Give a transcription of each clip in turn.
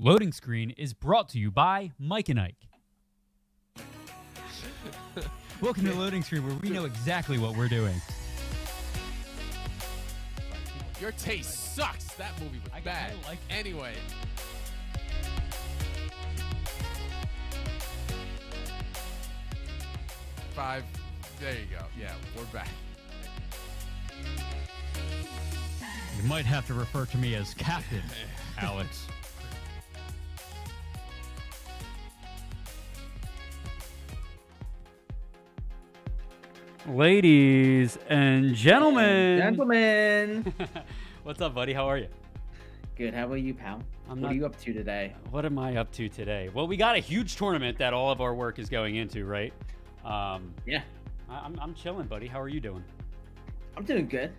Loading Screen is brought to you by Mike and Ike. Welcome to Loading Screen, where we know exactly what we're doing. Your taste sucks. That movie was bad. I like it. Anyway. Five. There you go. Yeah, we're back. You might have to refer to me as Captain, Alex. Ladies and gentlemen. What's up, buddy? How are you? Good. How about you, pal? What are you up to today? What am I up to today? Well, we got a huge tournament that all of our work is going into, right? Yeah. I'm chilling, buddy. How are you doing? I'm doing good.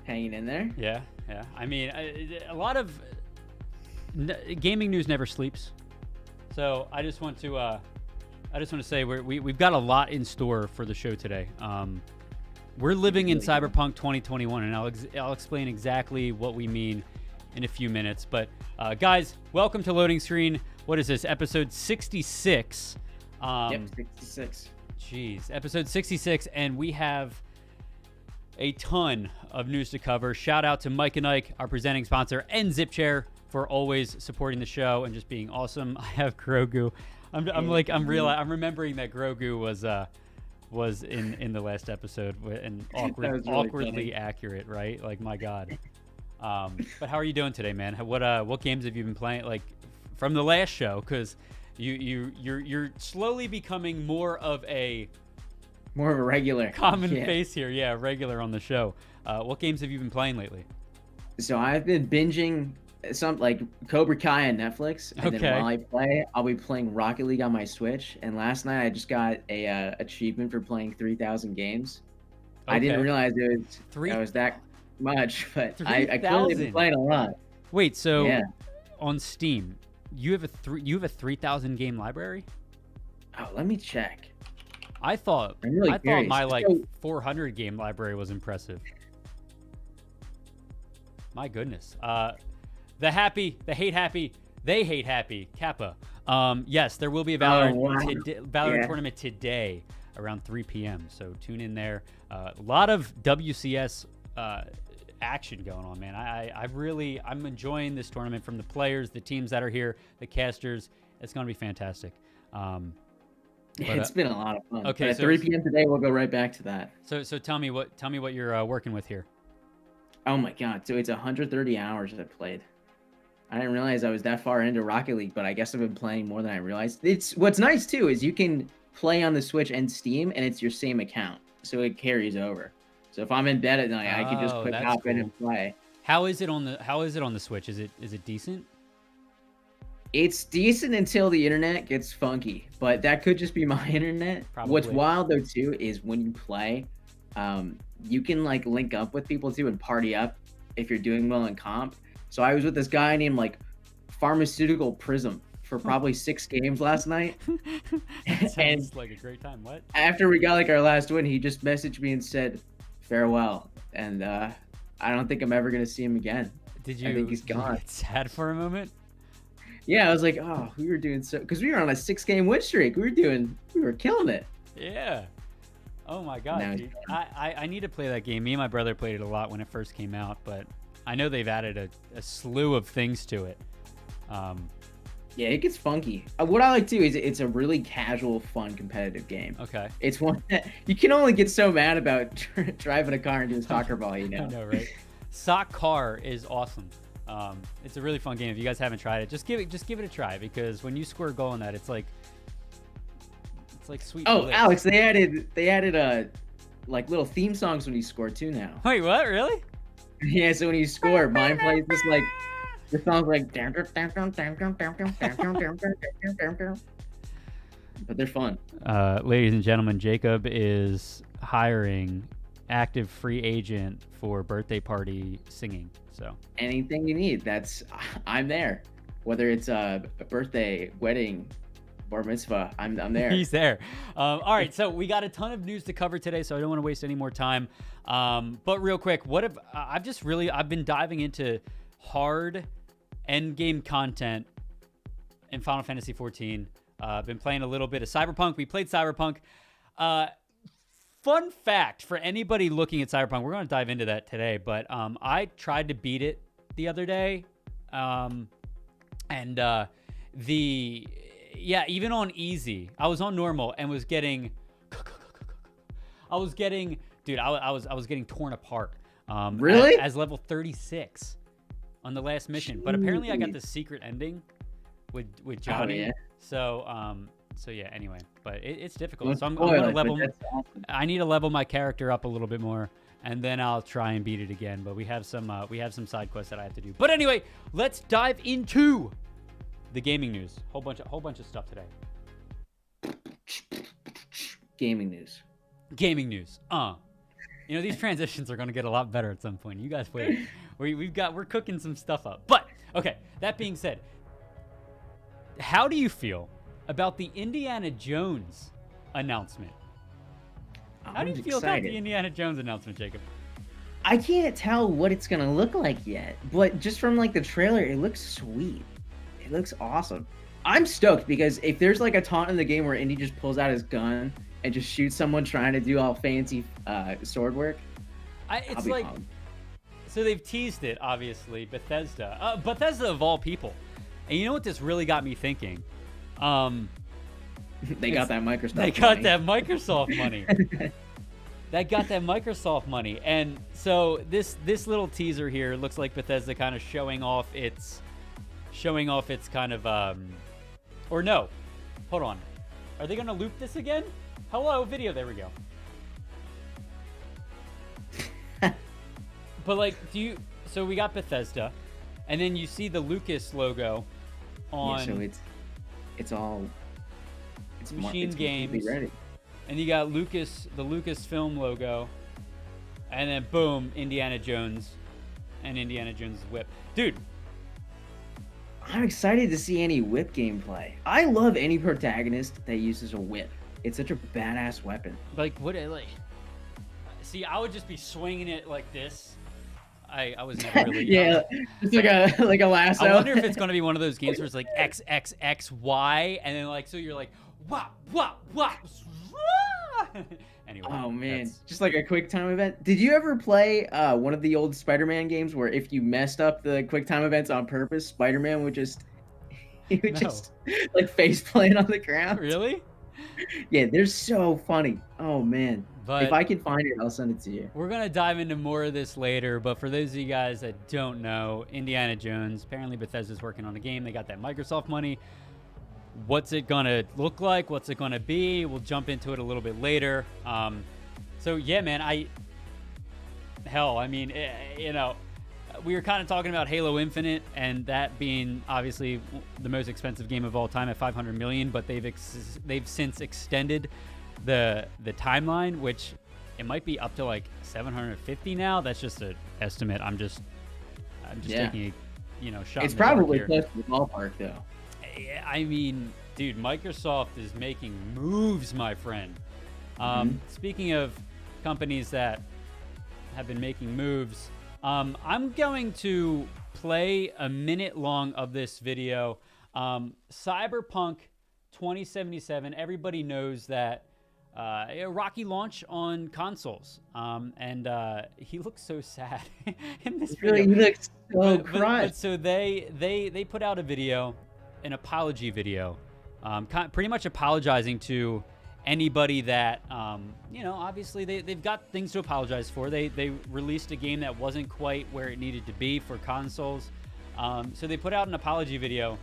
Hanging in there. Yeah. I mean, a lot of gaming news never sleeps. So I just want to say we've got a lot in store for the show today. We're living in Cyberpunk 2021, and I'll explain exactly what we mean in a few minutes. But guys, welcome to Loading Screen. What is this? Episode 66. Yep, 66. Jeez, episode 66, and we have a ton of news to cover. Shout out to Mike and Ike, our presenting sponsor, and ZipChair for always supporting the show and just being awesome. I have Grogu. I'm remembering that Grogu was in the last episode and awkwardly accurate, right? Like, my God. But how are you doing today, man? What games have you been playing? Like, from the last show, because you're slowly becoming more of a regular common face here. Yeah, regular on the show. What games have you been playing lately? So I've been binging some like Cobra Kai on Netflix, and then while I play, I'll be playing Rocket League on my Switch. And last night I just got a achievement for playing 3,000 games. Okay. I didn't realize it was that much, but 3, I clearly been playing a lot. Wait, so on Steam, you have a 3,000 game library? Oh, let me check. I thought my 400 game library was impressive. My goodness. They hate happy Kappa. Yes, there will be a Valorant tournament today around 3 p.m. So tune in there. A lot of WCS action going on, man. I'm enjoying this tournament, from the players, the teams that are here, the casters. It's going to be fantastic. It's been a lot of fun. Okay, at 3 p.m. today, we'll go right back to that. So tell me what you're working with here. Oh my God! So it's 130 hours I've played. I didn't realize I was that far into Rocket League, but I guess I've been playing more than I realized. What's nice too is you can play on the Switch and Steam, and it's your same account, so it carries over. So if I'm in bed at night, I can just hop in and play. How is it on the Switch? Is it decent? It's decent until the internet gets funky, but that could just be my internet. Probably. What's wild though too is when you play, you can like link up with people too and party up if you're doing well in comp. So I was with this guy named like Pharmaceutical Prism for probably 6 games last night. Sounds like a great time. What? After we got like our last win, he just messaged me and said farewell, and I don't think I'm ever gonna see him again. I think he's gone. Get sad for a moment? Yeah, I was like, oh, we were doing so, because we were on a 6-game win streak. We were killing it. Yeah. Oh my God, dude. I need to play that game. Me and my brother played it a lot when it first came out, but I know they've added a slew of things to it. Yeah, it gets funky. What I like too is it's a really casual, fun, competitive game. Okay. It's one that you can only get so mad about driving a car and doing soccer ball, you know? I know, right? Sock Car is awesome. It's a really fun game. If you guys haven't tried it, just give it a try, because when you score a goal in that, it's like sweet. Oh, bliss. Alex, they added like little theme songs when you score too now. Wait, what? Really? Yeah, so when you score, mine plays this like the song's like, but they're fun. Ladies and gentlemen, Jacob is hiring active free agent for birthday party singing. So anything you need, I'm there. Whether it's a birthday, wedding, bar mitzvah, I'm there. He's there. All right, so we got a ton of news to cover today, so I don't want to waste any more time. But real quick, I've been diving into hard end game content in Final Fantasy 14. Been playing a little bit of Cyberpunk. We played Cyberpunk. Fun fact for anybody looking at Cyberpunk, we're going to dive into that today, but I tried to beat it the other day. Even on easy, I was on normal and was getting, I was getting torn apart. Really? As level 36 on the last mission. But apparently I got the secret ending with Johnny. Oh, yeah. So yeah, anyway, but it's difficult. Don't So I'm gonna spoil it, level. but that's awesome. I need to level my character up a little bit more, and then I'll try and beat it again. But we have some side quests that I have to do. But anyway, let's dive into the gaming news. Whole bunch of stuff today. Gaming news. Gaming news. You know, these transitions are gonna get a lot better at some point. You guys wait. We're cooking some stuff up. But okay, that being said, how do you feel about the Indiana Jones announcement? How do you feel about the Indiana Jones announcement, Jacob? I can't tell what it's gonna look like yet, but just from like the trailer, it looks sweet. It looks awesome. I'm stoked because if there's like a taunt in the game where Indy just pulls out his gun and just shoots someone trying to do all fancy sword work, it's like, so they've teased it, obviously, Bethesda. Bethesda of all people. And you know what this really got me thinking? They got that Microsoft money. They got that Microsoft money. That got that Microsoft money. And so this little teaser here looks like Bethesda kind of showing off its kind of or no. Hold on. Are they going to loop this again? Hello, video. There we go. But like, so we got Bethesda, and then you see the Lucas logo on. Yeah, so it's Machine Games, ready. And you got the Lucasfilm logo, and then boom, Indiana Jones, and Indiana Jones' whip. Dude, I'm excited to see any whip gameplay. I love any protagonist that uses a whip. It's such a badass weapon. Like see, I would just be swinging it like this. I was never really yeah, it's like a lasso. I wonder if it's gonna be one of those games where it's like X X X Y, and then like so you're like wah. Anyway. Oh man, just like a quick time event. Did you ever play one of the old Spider-Man games where if you messed up the quick time events on purpose, Spider-Man would just just like face plant on the ground? Really? Yeah, they're so funny. Oh man. But if I can find it, I'll send it to you. We're going to dive into more of this later, but for those of you guys that don't know, Indiana Jones, apparently Bethesda's working on a game. They got that Microsoft money. What's it going to look like? What's it going to be? We'll jump into it a little bit later. So yeah, man, we were kind of talking about Halo Infinite and that being obviously the most expensive game of all time at $500 million, but they've since extended the timeline, which it might be up to like 750 now. That's just an estimate. I'm just taking a shot. It's probably close to the ballpark though. I mean, dude, Microsoft is making moves, my friend. Speaking of companies that have been making moves, I'm going to play a minute long of this video. Cyberpunk 2077. Everybody knows that a rocky launch on consoles, and he looks so sad in this video. He looks so crushed. But so they put out a video, an apology video, pretty much apologizing to anybody that obviously they've got things to apologize for. They released a game that wasn't quite where it needed to be for consoles, so they put out an apology video.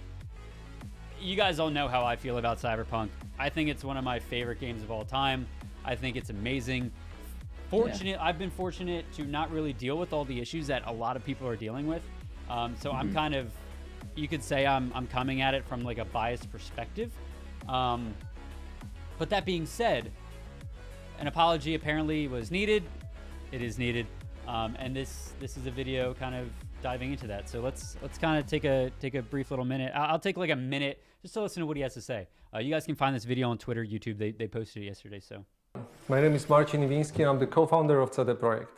You guys all know how I feel about Cyberpunk. I think it's one of my favorite games of all time. I think it's amazing. I've been fortunate to not really deal with all the issues that a lot of people are dealing with. So I'm kind of, you could say I'm coming at it from like a biased perspective. But that being said, an apology apparently was needed. It is needed. And this is a video kind of diving into that. So let's kind of take a brief little minute. I'll take like a minute just to listen to what he has to say. You guys can find this video on Twitter, YouTube. They posted it yesterday. So my name is Marcin Iwiński. I'm the co-founder of CD Projekt.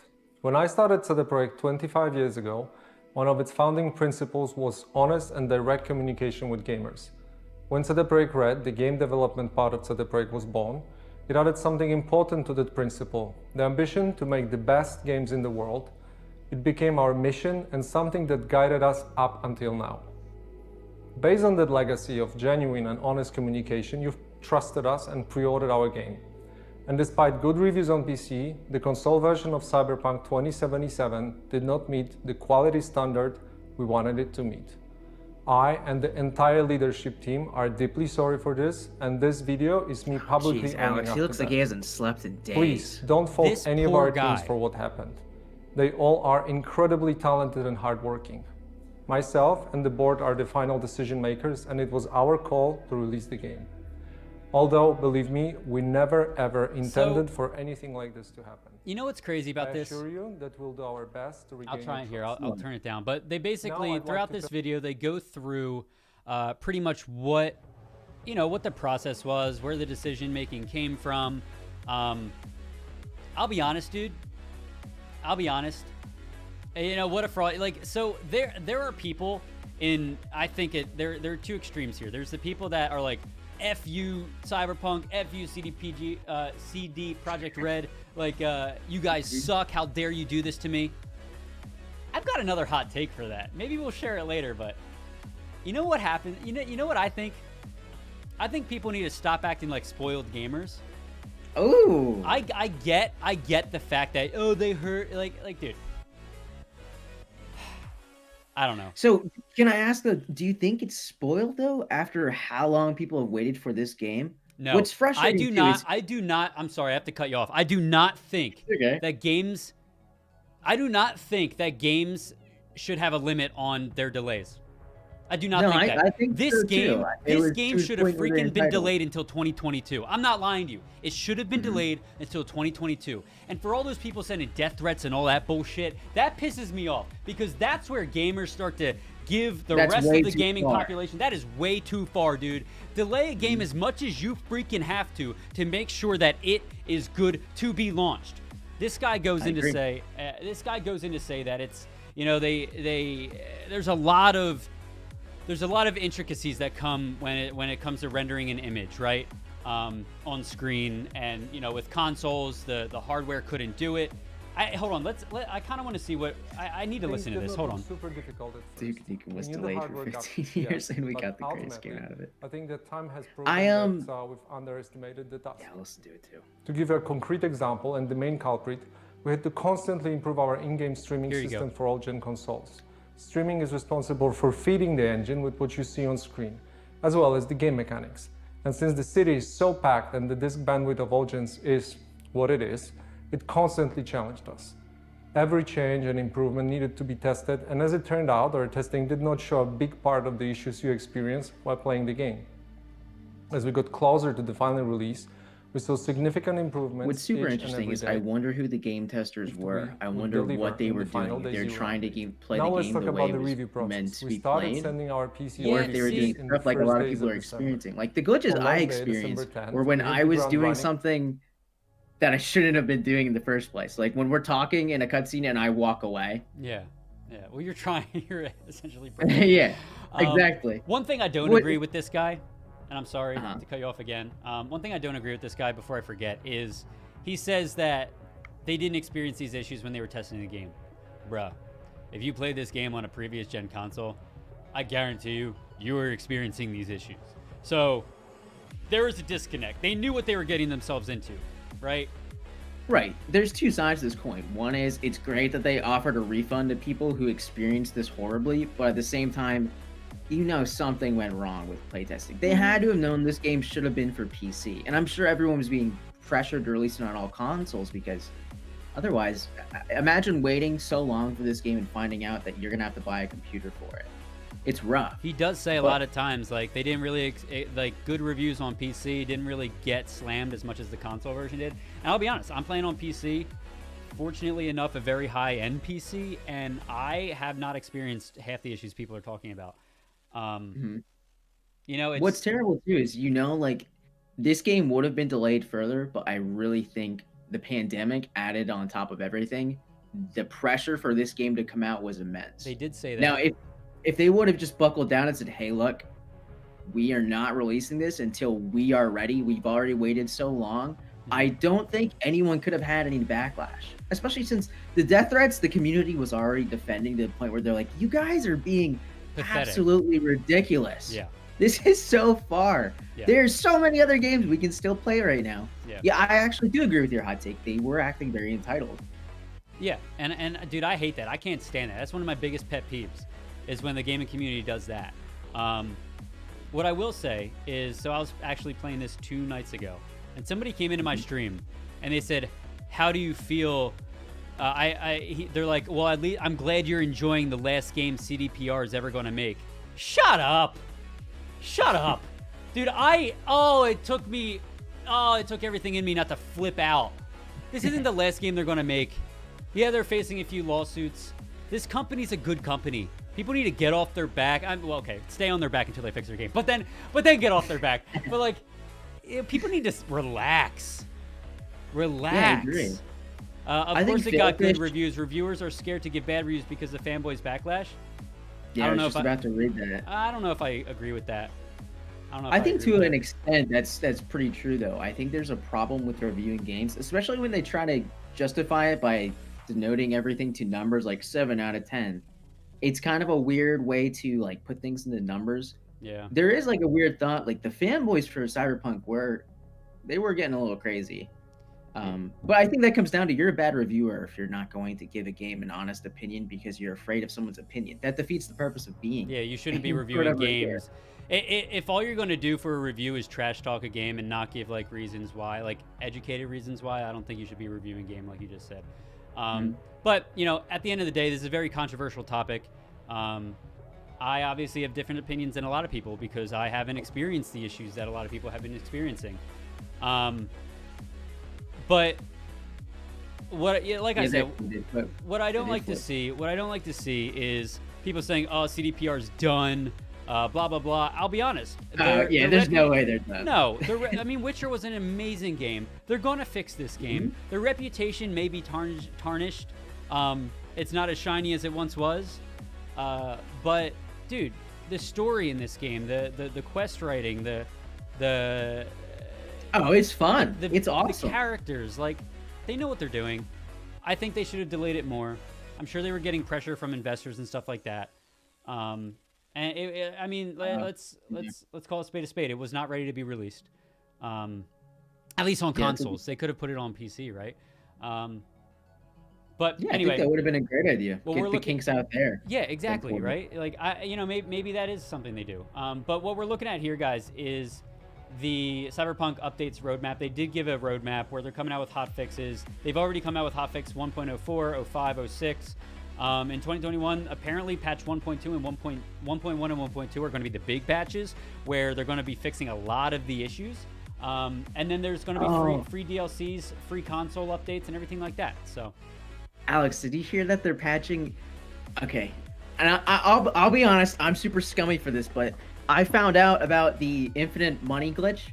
When I started CD Projekt 25 years ago, one of its founding principles was honest and direct communication with gamers. When CD Projekt Red, the game development part of CD Projekt, was born, it added something important to that principle, the ambition to make the best games in the world. It became our mission and something that guided us up until now. Based on that legacy of genuine and honest communication, you've trusted us and pre-ordered our game. And despite good reviews on PC, the console version of Cyberpunk 2077 did not meet the quality standard we wanted it to meet. I and the entire leadership team are deeply sorry for this, and this video is me publicly Jeez, owning Alex, up he to looks like that. he hasn't slept in days. Please don't fault This any of poor our guy. teams for what happened. They all are incredibly talented and hardworking. Myself and the board are the final decision makers, and it was our call to release the game. Although, believe me, we never ever intended for anything like this to happen. You know what's crazy about I this? assure you that we'll do our best to regain I'll try your it here. trust. I'll turn it down. But they Now basically, I'd like throughout to this tell- video, they go through pretty much what the process was, where the decision making came from. I'll be honest, dude. I'll be honest. What a fraud. Like, so there are people I think there are two extremes here. There's the people that are like, F you Cyberpunk, F you CD Projekt Red, like you guys suck, how dare you do this to me. I've got another hot take for that. Maybe we'll share it later, but you know what happened? You know what I think? I think people need to stop acting like spoiled gamers. Oh, I get the fact that they hurt like dude. I don't know. so can I ask though? Do you think it's spoiled though? After how long people have waited for this game? No. What's frustrating? I do not. I'm sorry, I have to cut you off. I do not think that games. I do not think that games should have a limit on their delays. I do not think that. I think this so, game, too. this game should have freaking been delayed until 2022. I'm not lying to you. It should have been delayed until 2022. And for all those people sending death threats and all that bullshit, that pisses me off because that's where gamers start to give the rest of the gaming population. That is way too far, dude. Delay a game as much as you freaking have to make sure that it is good to be launched. This guy goes in to say, that it's, there's a lot of intricacies that come when it comes to rendering an image, right? On screen, and with consoles, the hardware couldn't do it. Hold on, I kind of want to see what I need to listen to this. Hold on. Super difficult at first. Duke Nukem was We knew the delayed hard for work got- 15 years, and we but got the greatest game ultimately, out of it. I think that time has proven that we've underestimated the task. Yeah, let's do it too. To give a concrete example, and the main culprit, we had to constantly improve our in-game streaming Here you system go. for all-gen consoles. Streaming is responsible for feeding the engine with what you see on screen, as well as the game mechanics. And since the city is so packed and the disk bandwidth of all gens is what it is, it constantly challenged us. Every change and improvement needed to be tested, and as it turned out, our testing did not show a big part of the issues you experienced while playing the game. As we got closer to the final release, we saw significant improvements. What's super each and interesting every is day. I wonder who the game testers were. I wonder deliver what they in were the final doing. days They're you trying to play Now the let's game talk the way about it the was review meant process. to We be started played. sending our PC Yeah, Or if they were doing in stuff the like a first lot of days people are December. experiencing. Like the glitches On I Wednesday, experienced December 10th, were when we hit I the was ground doing running. something that I shouldn't have been doing in the first place. Like when we're talking in a cutscene and I walk away. Yeah. Well, you're essentially. Yeah, exactly. One thing I don't agree with this guy, and I'm sorry to cut you off again. One thing I don't agree with this guy before I forget is he says that they didn't experience these issues when they were testing the game. Bruh, if you played this game on a previous gen console, I guarantee you were experiencing these issues. So there is a disconnect. They knew what they were getting themselves into, right? Right. There's two sides to this coin. One is it's great that they offered a refund to people who experienced this horribly, but at the same time, something went wrong with playtesting. They had to have known this game should have been for PC. And I'm sure everyone was being pressured to release it on all consoles because otherwise, imagine waiting so long for this game and finding out that you're going to have to buy a computer for it. It's rough. He does say a lot of times, like, they didn't really, like, good reviews on PC didn't really get slammed as much as the console version did. And I'll be honest, I'm playing on PC, fortunately enough, a very high-end PC, and I have not experienced half the issues people are talking about. It's... What's terrible, too, is, like, this game would have been delayed further, but I really think the pandemic added on top of everything. The pressure for this game to come out was immense. They did say that. Now, if they would have just buckled down and said, hey, look, we are not releasing this until we are ready. We've already waited so long. I don't think anyone could have had any backlash, especially since the death threats, the community was already defending to the point where they're like, you guys are being Pathetic. absolutely ridiculous. Yeah. This is so far. Yeah. There's so many other games we can still play right now. Yeah. I actually do agree with your hot take. They were acting very entitled. Yeah, and dude, I hate that. I can't stand that. That's one of my biggest pet peeves, is when the gaming community does that. What I will say is, so I was actually playing this 2 nights ago, and somebody came into my stream, and they said, "How do you feel?" They're like, "Well, at least I'm glad you're enjoying the last game CDPR is ever going to make." Shut up, dude. It took everything in me not to flip out. This isn't the last game they're going to make. Yeah, they're facing a few lawsuits. This company's a good company. People need to get off their back. Stay on their back until they fix their game. But then get off their back. But like, people need to relax. Relax. Yeah, I agree. Of course, it got good reviews. Reviewers are scared to give bad reviews because of fanboys backlash. Yeah, I was just about to read that. I don't know if I agree with that. I think to an extent that's pretty true though. I think there's a problem with reviewing games, especially when they try to justify it by denoting everything to numbers like 7 out of 10. It's kind of a weird way to like put things into numbers. Yeah. There is like a weird thought, like the fanboys for Cyberpunk were getting a little crazy. But I think that comes down to you're a bad reviewer if you're not going to give a game an honest opinion because you're afraid of someone's opinion. That defeats the purpose of being. Yeah, you shouldn't be reviewing games. If all you're going to do for a review is trash talk a game and not give like reasons why, like educated reasons why, I don't think you should be reviewing a game like you just said. But at the end of the day, this is a very controversial topic. I obviously have different opinions than a lot of people because I haven't experienced the issues that a lot of people have been experiencing. But what I don't like to see is people saying, "Oh, CDPR's done." Blah blah blah. I'll be honest. There's no way they're done. No, Witcher was an amazing game. They're gonna fix this game. Their reputation may be tarnished. It's not as shiny as it once was. But dude, the story in this game, the quest writing, it's fun. It's awesome. The characters, like, they know what they're doing. I think they should have delayed it more. I'm sure they were getting pressure from investors and stuff like that. And let's call a spade. It was not ready to be released, at least on consoles. They could have put it on PC, right? But yeah, anyway, I think that would have been a great idea. Well, Get the kinks out there. Yeah, exactly, right? Like maybe that is something they do. But what we're looking at here, guys, is the Cyberpunk updates roadmap. They did give a roadmap where they're coming out with hot fixes. They've already come out with hotfix 1.04, 05, 06. In 2021, apparently patch 1.2 and 1.1 and 1.2 are going to be the big patches where they're going to be fixing a lot of the issues. And then there's going to be free DLCs, free console updates, and everything like that. So, Alex, did you hear that they're patching? Okay, and I'll be honest, I'm super scummy for this, but I found out about the infinite money glitch,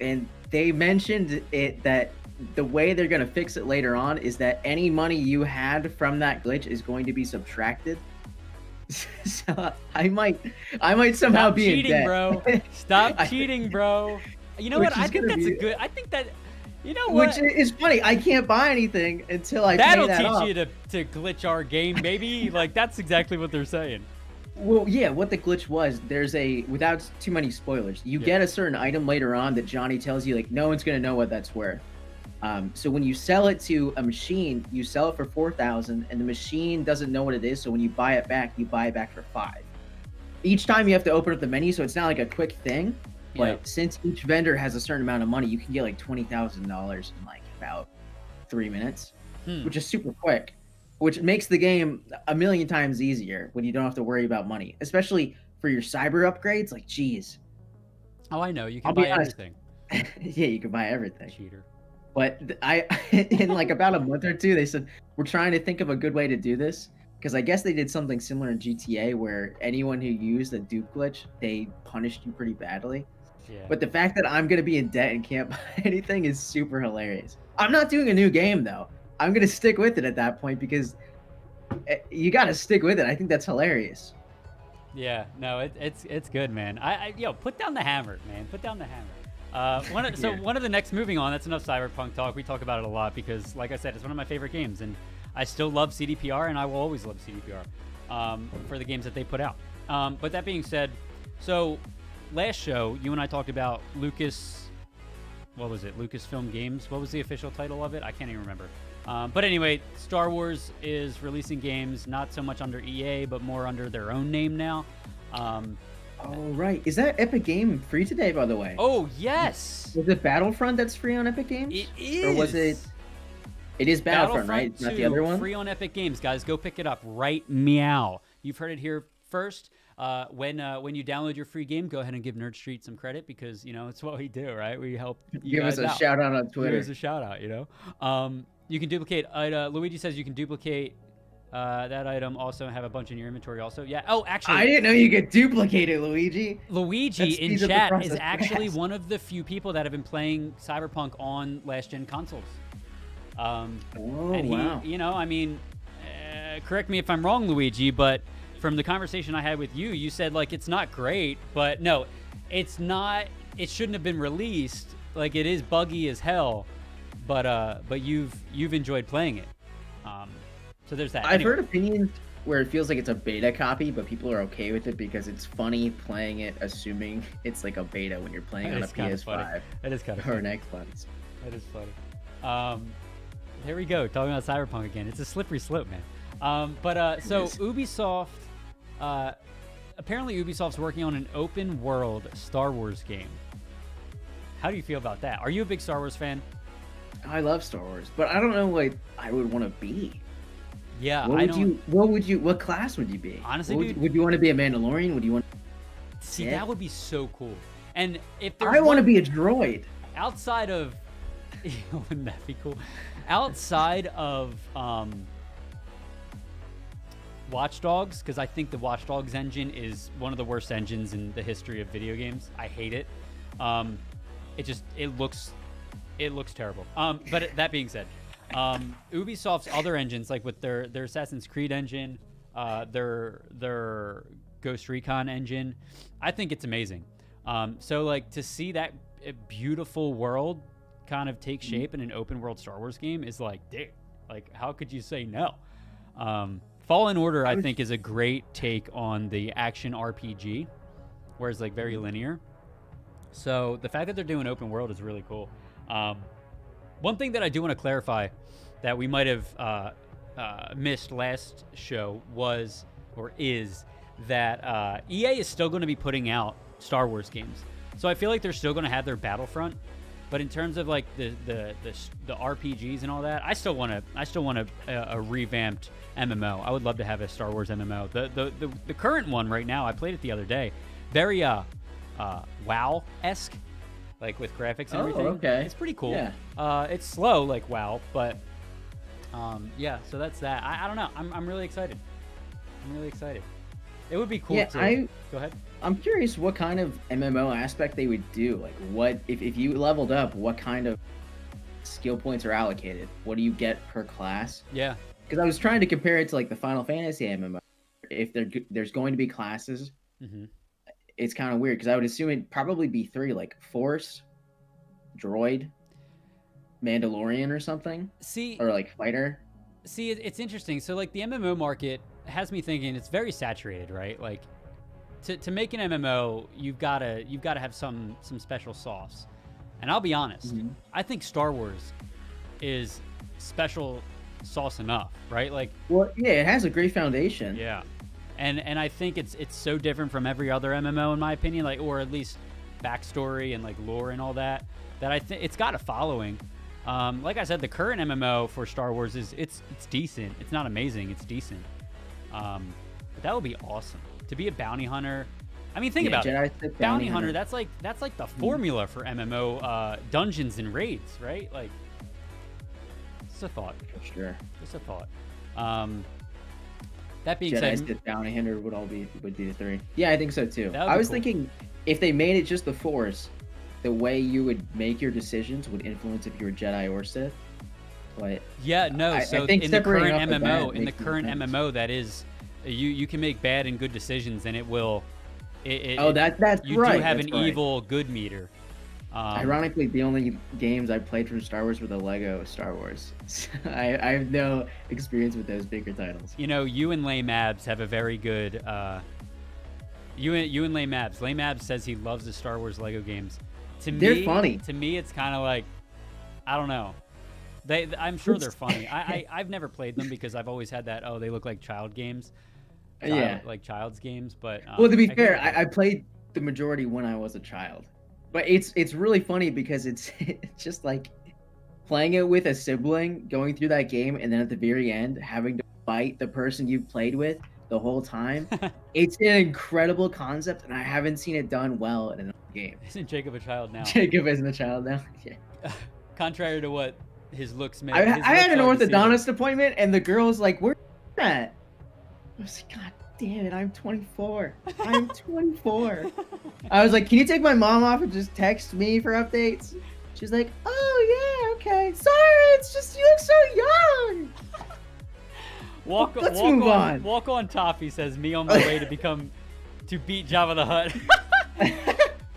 and they mentioned it that the way they're going to fix it later on is that any money you had from that glitch is going to be subtracted. So I might somehow be cheating, in debt. Bro. Stop cheating, bro. You know what? I think that's I think that, you know what? Which is funny. I can't buy anything until I That'll pay that off. teach you to glitch our game, maybe. Like, that's exactly what they're saying. Well, yeah, what the glitch was, without too many spoilers, you get a certain item later on that Johnny tells you, like, no one's going to know what that's worth. So when you sell it to a machine, you sell it for 4,000 and the machine doesn't know what it is. So when you buy it back for 5. Each time you have to open up the menu. So it's not like a quick thing, but since each vendor has a certain amount of money, you can get like $20,000 in like about 3 minutes, which is super quick, which makes the game a million times easier when you don't have to worry about money, especially for your cyber upgrades. Like, geez. Oh, I know. You can buy everything. Yeah, you can buy everything. Cheater. But in like about a month or two, they said, we're trying to think of a good way to do this. Because I guess they did something similar in GTA where anyone who used a dupe glitch, they punished you pretty badly. Yeah. But the fact that I'm going to be in debt and can't buy anything is super hilarious. I'm not doing a new game, though. I'm going to stick with it at that point because you got to stick with it. I think that's hilarious. Yeah, no, it's good, man. Yo, put down the hammer, man. Put down the hammer. One of the next, moving on, that's enough Cyberpunk talk. We talk about it a lot because, like I said, it's one of my favorite games, and I still love CDPR, and I will always love CDPR for the games that they put out. But that being said, so last show, you and I talked about what was it? Lucasfilm Games. What was the official title of it? I can't even remember. But anyway, Star Wars is releasing games not so much under EA, but more under their own name now. Oh, right. Is that Epic Game free today, by the way? Oh, yes. Was it Battlefront that's free on Epic Games? It is. Or was it... It is Battlefront, right? It's not the other one? Free on Epic Games, guys. Go pick it up right meow. You've heard it here first. When you download your free game, go ahead and give Nerd Street some credit because, you know, it's what we do, right? We help you give us a shout out on Twitter. Give us a shout out, you know? You can duplicate. Luigi says you can duplicate that item also and have a bunch in your inventory also. Yeah. Oh, actually. I didn't know you could duplicate it, Luigi. Luigi in chat is actually one of the few people that have been playing Cyberpunk on last-gen consoles. And he, wow. You know, I mean, correct me if I'm wrong, Luigi, but from the conversation I had with you, you said, like, it's not great, but no, it's not, it shouldn't have been released. Like, it is buggy as hell, but you've enjoyed playing it. So there's that. I've heard opinions where it feels like it's a beta copy, but people are okay with it because it's funny playing it, assuming it's like a beta when you're playing on a PS5 that is kind of or an Xbox. That is funny. There we go, talking about Cyberpunk again. It's a slippery slope, man. So Ubisoft, apparently Ubisoft's working on an open world Star Wars game. How do you feel about that? Are you a big Star Wars fan? I love Star Wars, but I don't know what I would want to be. Yeah, what class would you be? Honestly, would you want to be a Mandalorian? Would you want see that would be so cool. And if I want to be a droid. Outside of wouldn't that be cool? Outside of Watch Dogs, because I think the Watch Dogs engine is one of the worst engines in the history of video games. I hate it. It looks terrible. But that being said, Ubisoft's other engines, like with their Assassin's Creed engine, their Ghost Recon engine, I think it's amazing. So like to see that beautiful world kind of take shape in an open world Star Wars game is like, dude, like how could you say no? Fallen Order, I think, is a great take on the action RPG, where it's like very linear. So the fact that they're doing open world is really cool. One thing that I do want to clarify that we might have missed last show is that EA is still going to be putting out Star Wars games. So I feel like they're still going to have their Battlefront, but in terms of like the RPGs and all that, I still want a revamped MMO. I would love to have a Star Wars MMO. The current one right now, I played it the other day, very WoW-esque, like with graphics and everything. Okay. It's pretty cool. Yeah. It's slow like WoW, but yeah. So that's that. I don't know. I'm really excited. It would be cool. Yeah, go ahead. I'm curious what kind of MMO aspect they would do. Like, what if you leveled up? What kind of skill points are allocated? What do you get per class? Yeah. Because I was trying to compare it to like the Final Fantasy MMO. If there's going to be classes, it's kind of weird because I would assume it'd probably be 3, like Force, Droid, Mandalorian, or something. Or like Fighter. See, it's interesting. So like the MMO market has me thinking it's very saturated, right? Like to make an MMO, you've got to have some special sauce. And I'll be honest, I think Star Wars is special sauce enough, right? Like, well, yeah, it has a great foundation. Yeah. And I think it's so different from every other MMO in my opinion, like, or at least backstory and like lore and all that I think it's got a following. Like I said, the current MMO for Star Wars it's decent. It's not amazing, it's decent. But that would be awesome to be a bounty hunter. I mean, think about it. Bounty hunter. That's like the formula for MMO dungeons and raids, right? Like, it's a thought. For sure. Just a thought. That being Jedi said, Sith bounty hunter would be the 3. Yeah, I think so too. I was thinking if they made it just the Force, the way you would make your decisions would influence if you were Jedi or Sith. But yeah, no. So I think in the current MMO, MMO, that is You can make bad and good decisions, and it will. That's you right. do have that's an right. evil good meter. Ironically, the only games I played from Star Wars were the Lego Star Wars. I have no experience with those bigger titles. You know, you and Lame Abs have a very good. You and Lame Abs. Lame Abs says he loves the Star Wars Lego games. They're funny. To me, it's kind of like, I don't know. I'm sure they're funny. I've never played them because I've always had that. Oh, they look like child games. Like child's games. But well, to be fair, I played the majority when I was a child. But it's really funny because it's just like playing it with a sibling, going through that game, and then at the very end having to fight the person you played with the whole time. It's an incredible concept, and I haven't seen it done well in another game. Isn't Jacob a child now? Jacob isn't a child now. Yeah. Contrary to what his looks made. I had an orthodontist appointment, and the girl's like, "Where's that?" I was like, "God damn it, I'm 24. I'm 24." I was like, "Can you take my mom off and just text me for updates?" She's like, "Oh yeah, okay. Sorry, it's just you look so young." Let's move on. Walk on Toffee says, "Me on my way to beat Jabba the Hutt."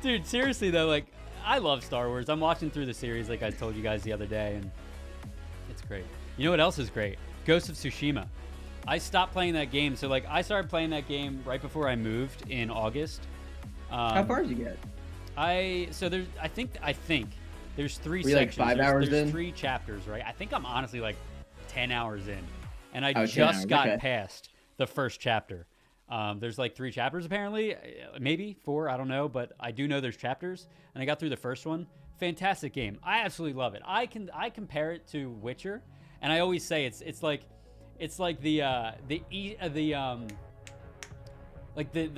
Dude, seriously though, like I love Star Wars. I'm watching through the series like I told you guys the other day, and it's great. You know what else is great? Ghost of Tsushima. I stopped playing that game. So like I started playing that game right before I moved in August. How far did you get? I think there's 3 Were you like sections. 5 hours there's in? 3 chapters, right? I think I'm honestly like 10 hours in. And I 10 just hours, got okay. past the first chapter. There's like 3 chapters apparently, maybe 4, I don't know, but I do know there's chapters. And I got through the first one. Fantastic game. I absolutely love it. I compare it to Witcher, and I always say it's like the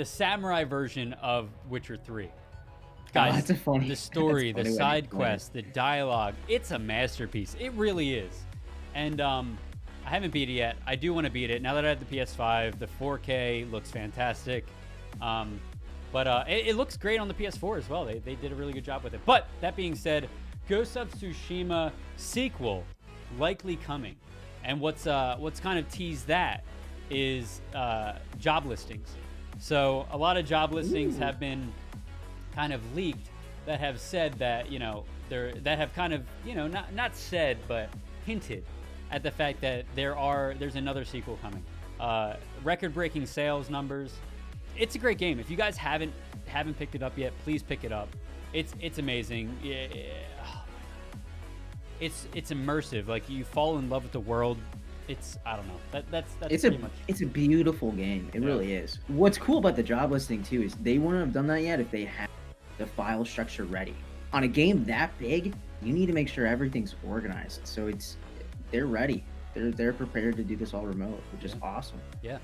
samurai version of Witcher 3. Guys, that's a funny, the story, that's the funny side quests, the dialogue, it's a masterpiece. It really is. And I haven't beat it yet. I do want to beat it. Now that I have the PS5, the 4K looks fantastic. But it looks great on the PS4 as well. They did a really good job with it. But that being said, Ghost of Tsushima sequel likely coming. And what's kind of teased that is job listings. So a lot of job listings have been kind of leaked that have said that, you know, that have kind of, you know, not said, but hinted at the fact that there's another sequel coming. Record-breaking sales numbers. It's a great game. If you guys haven't picked it up yet, please pick it up. It's amazing. Yeah. It's immersive. Like you fall in love with the world. I don't know. That's pretty much. It's a beautiful game. It really is. What's cool about the job listing too is they wouldn't have done that yet if they had the file structure ready. On a game that big, you need to make sure everything's organized. So they're ready. They're prepared to do this all remote, which is awesome. Yeah.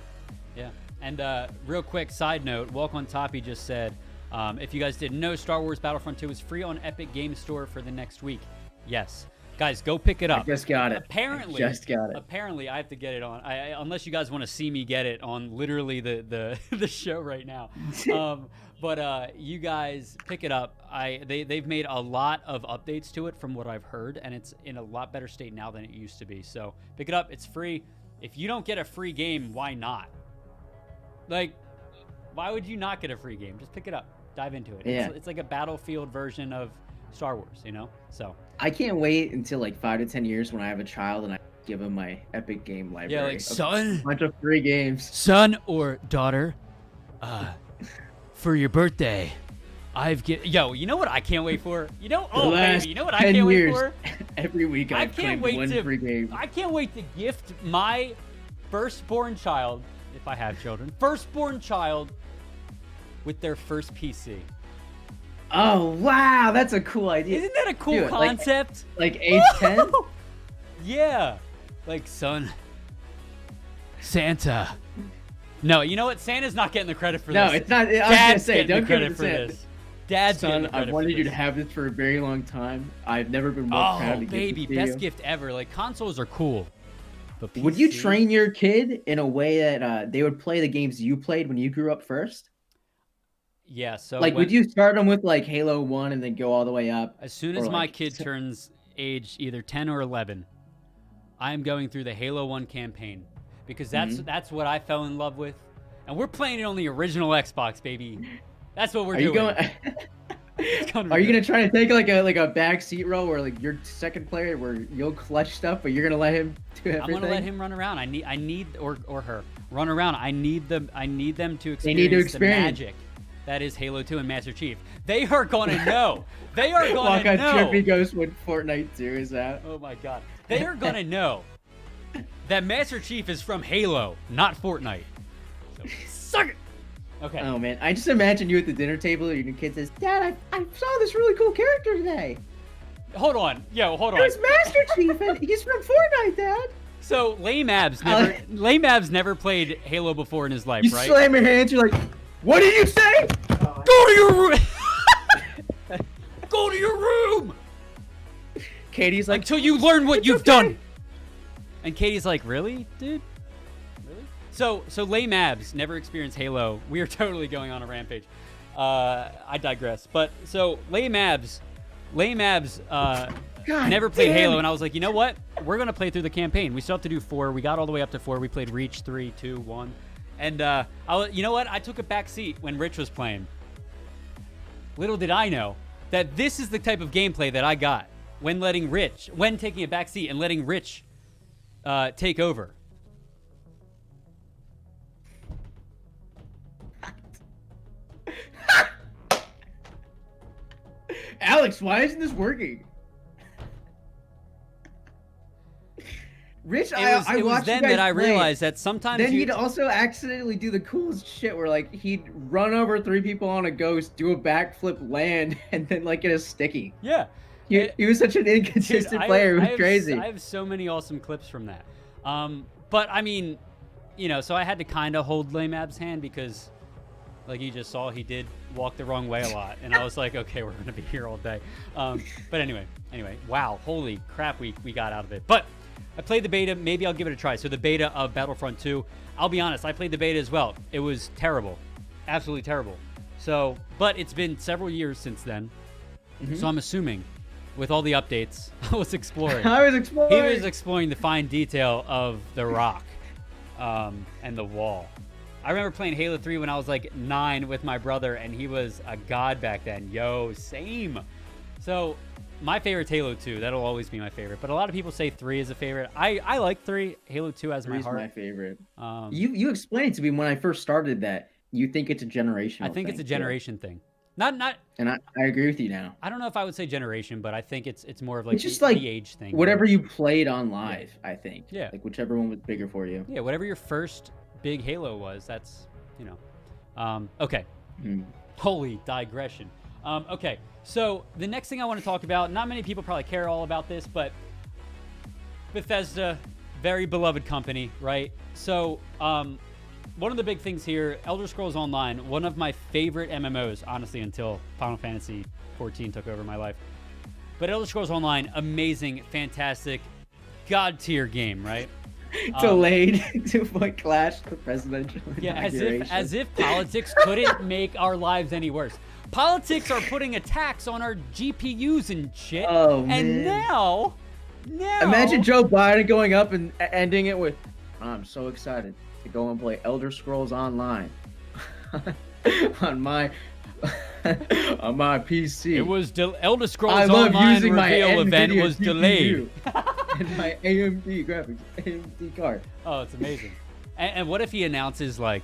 And real quick side note, Walk on Toppy just said, if you guys didn't know, Star Wars Battlefront 2 is free on Epic Game Store for the next week. Yes. Guys, go pick it up. I just got it. Apparently, I have to get it on. Unless you guys want to see me get it on literally the show right now. But you guys pick it up. They've made a lot of updates to it from what I've heard, and it's in a lot better state now than it used to be. So pick it up. It's free. If you don't get a free game, why not? Like, why would you not get a free game? Just pick it up. Dive into it. Yeah. It's like a Battlefield version of Star Wars, you know? So I can't wait until like 5 to 10 years when I have a child and I give him my Epic game library. yeah, like son, a bunch of free games. son or daughter, for your birthday, you know what I can't wait for? You know, baby, you know what I can't wait for? Every week I claim one free game. I can't wait to gift my firstborn child, if I have children, with their first PC. Oh wow, that's a cool idea. Isn't that a cool concept? Like age 10? Yeah. Like, son, Santa. No, you know what? Santa's not getting the credit for this. No, it's not. I was Dad's gonna say, getting don't the give credit it for to Santa. this. Dad's getting Son, the credit I've wanted for you this. to have this for a very long time. I've never been more proud to give baby, it to best you. gift ever. Like, consoles are cool. But Would you PC? train your kid in a way that they would play the games you played when you grew up first? Yeah, so Like, would you start them with like Halo 1 and then go all the way up? as soon or as my like- kid turns age either 10 or 11, I am going through the Halo 1 campaign. because that's what I fell in love with, and we're playing it on the original Xbox, baby. That's what we're doing. Are you gonna try to take like a back seat role where like you're second player where you'll clutch stuff, but you're gonna let him do everything? I'm gonna let him run around. I need or her run around. I need them to experience, the magic that is Halo 2 and Master Chief. They are gonna know. They are gonna Walk on know. Trippy Ghost when Fortnite 2 is out. Oh my god. They are gonna know that Master Chief is from Halo, not Fortnite. So suck it. Okay. Oh man, I just imagine you at the dinner table and your kid says, "Dad, I saw this really cool character today. Hold on. Hold on. It was Master Chief and he's from Fortnite, Dad." So Lame Abs never played Halo before in his life, you right? You slam your hands, you're like, "What did you say?" Go to your room. Go to your room. Katie's like, until you learn what you've done. And Katie's like, really, dude? Really? So Lame Abs never experienced Halo. We are totally going on a rampage. I digress. But so Lame Abs never played Halo, and I was like, you know what? We're gonna play through the campaign. We still have to do 4. We got all the way up to 4. We played Reach 3, 2, 1, and you know what? I took a back seat when Rich was playing. Little did I know that this is the type of gameplay that I got when taking a back seat and letting Rich take over. Alex, why isn't this working? Rich, it was then that I realized that sometimes he'd also accidentally do the coolest shit where like he'd run over 3 people on a ghost, do a backflip, land, and then like get a sticky. Yeah. He was such an inconsistent player. It was crazy. I have so many awesome clips from that. But I mean, so I had to kind of hold Lame Ab's hand because, like you just saw, he did walk the wrong way a lot, and I was like, okay, we're gonna be here all day. But anyway, wow, holy crap, we got out of it. But I played the beta. Maybe I'll give it a try. So the beta of Battlefront 2. I'll be honest, I played the beta as well. It was terrible, absolutely terrible. So, but it's been several years since then, so I'm assuming, with all the updates, I was exploring. He was exploring the fine detail of the rock and the wall. I remember playing Halo 3 when I was like 9 with my brother, and he was a god back then. Yo, same. So my favorite's Halo 2. That'll always be my favorite. But a lot of people say 3 is a favorite. I like 3. Halo 2 has my heart. 3's my favorite. You explained to me when I first started that you think it's a generational thing. I think it's a generation thing. Not. And I agree with you now. I don't know if I would say generation, but I think it's more of like it's just the age thing. Whatever you played on live, I think. Yeah. Like whichever one was bigger for you. Yeah, whatever your first big Halo was, that's, okay. Holy digression. Okay, so the next thing I want to talk about, not many people probably care all about this, but Bethesda, very beloved company, right? So, one of the big things here, Elder Scrolls Online, one of my favorite MMOs, honestly, until Final Fantasy 14 took over my life. But Elder Scrolls Online, amazing, fantastic, god-tier game, right? Delayed to clash the presidential inauguration. As if politics couldn't make our lives any worse. Politics are putting a tax on our GPUs and shit. Oh, man. And now imagine Joe Biden going up and ending it with, "I'm so excited to go and play Elder Scrolls Online on my PC. It was Elder Scrolls Online reveal event was delayed. And my AMD graphics, AMD card." Oh, it's amazing. And what if he announces like,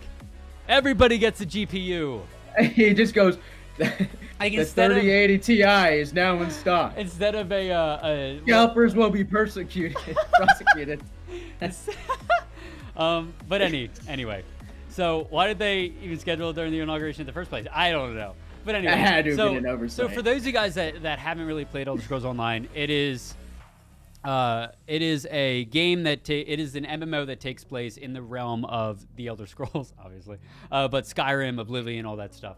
everybody gets a GPU? He just goes, the 3080 Ti is now in stock. Instead of scalpers will be prosecuted. But anyway, so why did they even schedule it during the inauguration in the first place? I don't know. But anyway, it had to have been an oversight. So for those of you guys that haven't really played Elder Scrolls Online, it is a game it is an MMO that takes place in the realm of the Elder Scrolls, obviously, but Skyrim, Oblivion, all that stuff.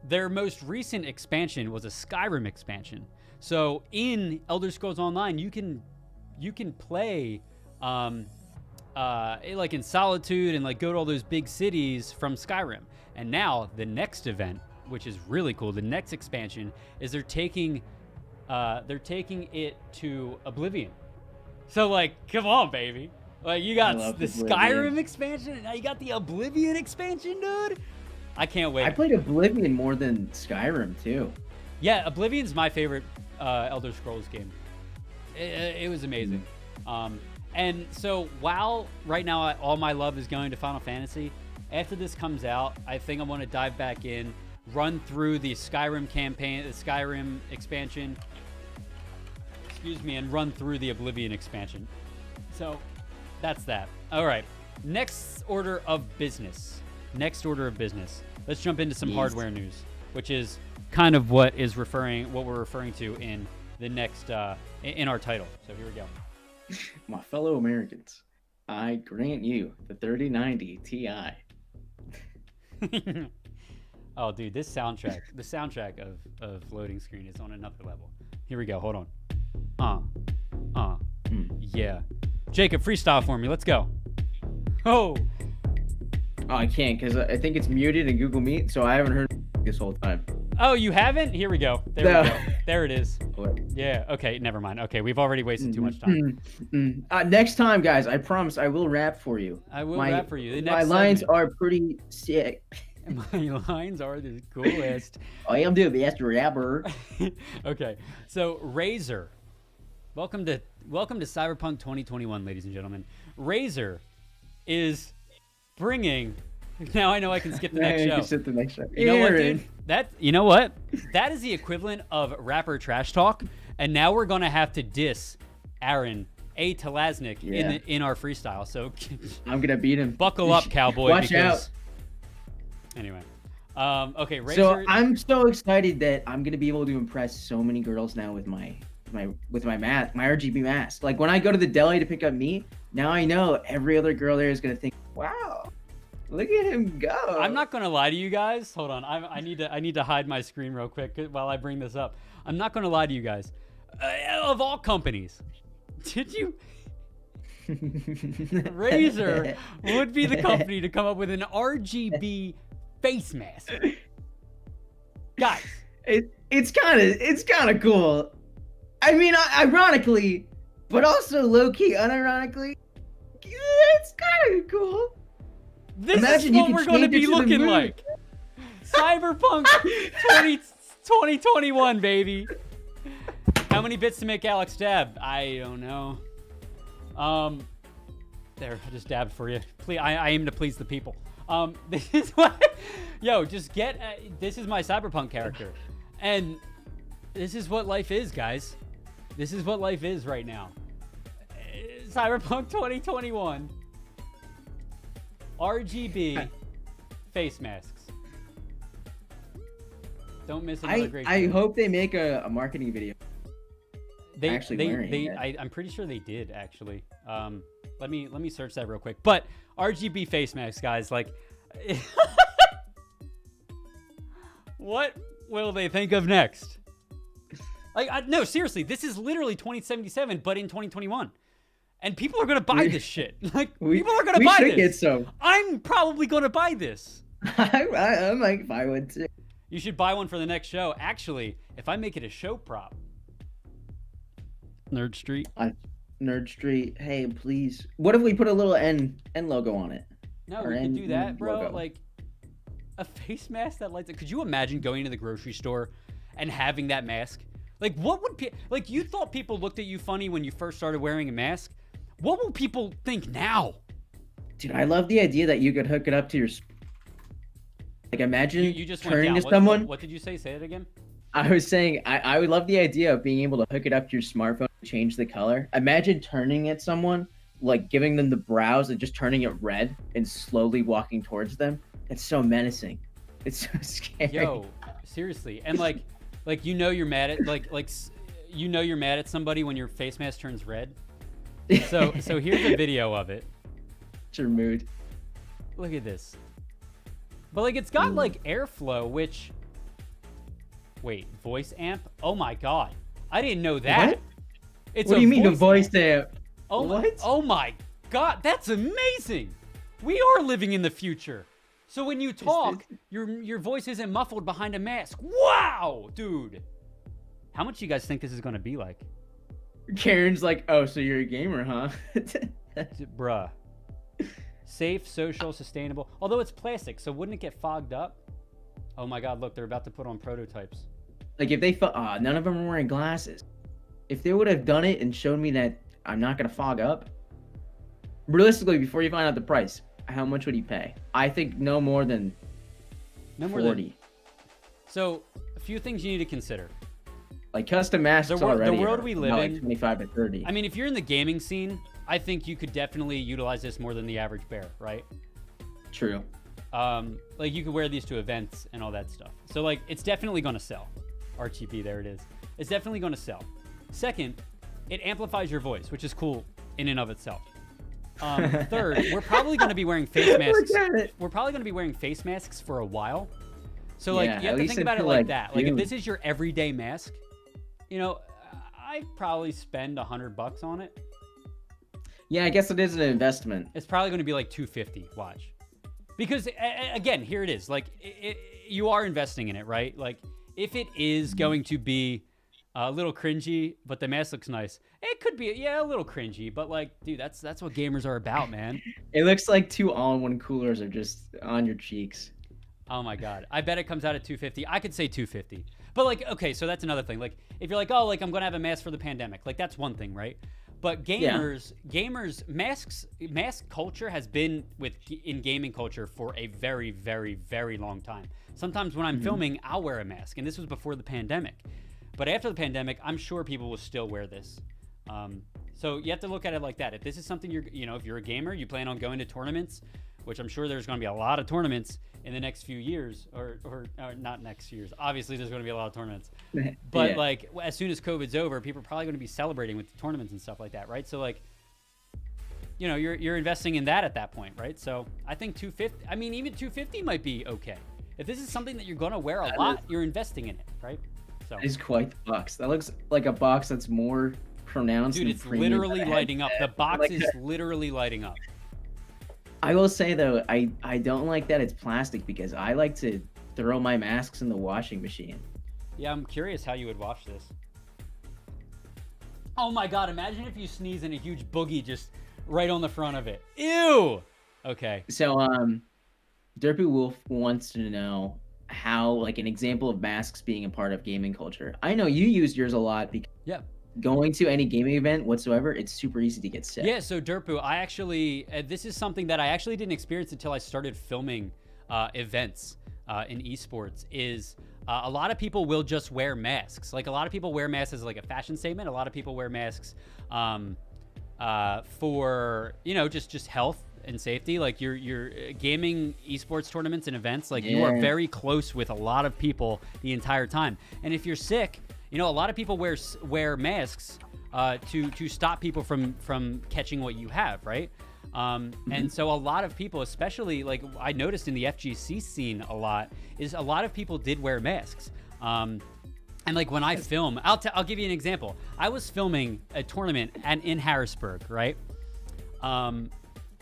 Their most recent expansion was a Skyrim expansion. So in Elder Scrolls Online, you can play like in Solitude and like go to all those big cities from Skyrim. And now the next event, which is really cool, the next expansion is they're taking it to Oblivion. So like, come on, baby. Like, you got the Skyrim expansion, and now you got the Oblivion expansion, dude. I can't wait. I played Oblivion more than Skyrim, too. Yeah, Oblivion's my favorite Elder Scrolls game. It was amazing. And so while right now all my love is going to Final Fantasy, after this comes out, I think I want to dive back in, run through the Skyrim campaign, the Skyrim expansion, and run through the Oblivion expansion. So that's that. All right. Next order of business. Let's jump into some hardware news, which is kind of what we're referring to in the next in our title. So here we go. My fellow Americans, I grant you the 3090 Ti. Oh, dude, the soundtrack of loading screen is on another level. Here we go. Hold on. Yeah. Jacob, freestyle for me. Let's go. Oh, I can't because I think it's muted in Google Meet, so I haven't heard this whole time. Oh, you haven't? Here we go. We go. There it is. What? Yeah. Okay. Never mind. Okay. We've already wasted too much time. Next time, guys, I promise I will rap for you. I will rap for you. My lines are pretty sick. My lines are the coolest. I am the best rapper. Okay. So Razer. Welcome to Cyberpunk 2021, ladies and gentlemen. Razer is bringing. Now I know I can skip the next show. You can skip the next show. You know what, dude? You know what? That is the equivalent of rapper trash talk, and now we're gonna have to diss Aaron A. Talaznik in our freestyle. So I'm gonna beat him. Buckle up, cowboy. Watch out. Anyway, okay. Razer, so I'm so excited that I'm gonna be able to impress so many girls now with my RGB mask. Like when I go to the deli to pick up meat, now I know every other girl there is gonna think, wow. Look at him go. I'm not gonna lie to you guys. Hold on. I need to hide my screen real quick while I bring this up. I'm not gonna lie to you guys. Of all companies, did you? Razer would be the company to come up with an RGB face mask. Guys, it's kind of cool. I mean, ironically, but also low key, unironically, it's kind of cool. This is what we're going to be looking like. Cyberpunk 2021, baby. How many bits to make Alex dab? I don't know. There, I just dabbed for you. Please, I aim to please the people. This is what. Yo, just get. This is my Cyberpunk character, and this is what life is, guys. This is what life is right now. Cyberpunk 2021. RGB face masks. Don't miss another great show. I hope they make a marketing video. I'm pretty sure they did actually. Let me search that real quick. But RGB face masks, guys, like what will they think of next? Like no, seriously, this is literally 2077 but in 2021. And people are gonna buy this shit. Like people are gonna buy this. Get some. I'm probably gonna buy this. I might buy one too. You should buy one for the next show. Actually, if I make it a show prop. Nerd Street. Nerd Street. Hey, please. What if we put a little N logo on it? No, we can do that, bro. Logo. Like a face mask that lights up. Could you imagine going to the grocery store and having that mask? Like what would like you thought people looked at you funny when you first started wearing a mask? What will people think now? Dude, I love the idea that you could hook it up to your... Like, imagine you just turning to someone... What did you say? Say it again? I was saying, I would love the idea of being able to hook it up to your smartphone and change the color. Imagine turning at someone, like giving them the brows and just turning it red and slowly walking towards them. It's so menacing. It's so scary. Yo, seriously. And like you know you're mad at... you know you're mad at somebody when your face mask turns red. So here's a video of it. It's your mood. Look at this. But like it's got like airflow, which wait, voice amp? Oh my god. I didn't know that. What? What do you mean a voice amp? Oh what? Oh my god, that's amazing. We are living in the future. So when you talk, your voice isn't muffled behind a mask. Wow, dude. How much do you guys think this is gonna be like? Karen's like, oh, so you're a gamer, huh? Bruh. Safe, social, sustainable. Although it's plastic, so wouldn't it get fogged up? Oh my God, look, they're about to put on prototypes. Like if they none of them are wearing glasses. If they would have done it and showed me that I'm not gonna fog up, realistically, before you find out the price, how much would he pay? I think no more than 40. So a few things you need to consider. Like custom masks already. The world we live in, like 25 to 30. I mean, if you're in the gaming scene, I think you could definitely utilize this more than the average bear, right? True. Like you could wear these to events and all that stuff. So like, it's definitely going to sell. RGB, there it is. It's definitely going to sell. Second, it amplifies your voice, which is cool in and of itself. Third, we're probably going to be wearing face masks. We're probably going to be wearing face masks for a while. So like, you have to think about it like that. Like if this is your everyday mask, you know, I'd probably spend $100 on it. Yeah, I guess it is an investment. It's probably going to be like $250. Watch, because again, here it is. Like you are investing in it, right? Like if it is going to be a little cringy, but the mask looks nice, it could be a little cringy. But like, dude, that's what gamers are about, man. It looks like two all-in-one coolers are just on your cheeks. Oh my God, I bet it comes out at $250. I could say $250. But like, okay, so that's another thing. Like, if you're like, oh, like I'm gonna have a mask for the pandemic, like that's one thing, right? But gamers, mask culture has been in gaming culture for a very, very, very long time. Sometimes when I'm filming, I'll wear a mask, and this was before the pandemic. But after the pandemic, I'm sure people will still wear this. So you have to look at it like that. If this is something if you're a gamer, you plan on going to tournaments, which I'm sure there's going to be a lot of tournaments in the next few years, or not next years. Obviously, there's going to be a lot of tournaments. But like, as soon as COVID's over, people are probably going to be celebrating with the tournaments and stuff like that, right? So like, you know, you're investing in that at that point, right? So I think $250. I mean, even $250 might be okay. If this is something that you're going to wear a lot, you're investing in it, right? So it's quite the box. That looks like a box that's more pronounced. Dude, it's literally lighting up. The box is literally lighting up. I will say though, I don't like that it's plastic because I like to throw my masks in the washing machine. Yeah, I'm curious how you would wash this. Oh my God, imagine if you sneeze and a huge boogie just right on the front of it. Ew! Okay. So, Derpy Wolf wants to know how, like, an example of masks being a part of gaming culture. I know you used yours a lot because going to any gaming event whatsoever, it's super easy to get sick. Yeah, so Derpu, I actually, this is something that I actually didn't experience until I started filming events in esports, is a lot of people will just wear masks. Like a lot of people wear masks as like a fashion statement. A lot of people wear masks for, you know, just health and safety. Like your gaming esports tournaments and events, like you are very close with a lot of people the entire time. And if you're sick, you know, a lot of people wear masks to stop people from catching what you have, right? And so a lot of people, especially like I noticed in the FGC scene a lot of people did wear masks. And like when I film, I'll give you an example. I was filming a tournament in Harrisburg, right?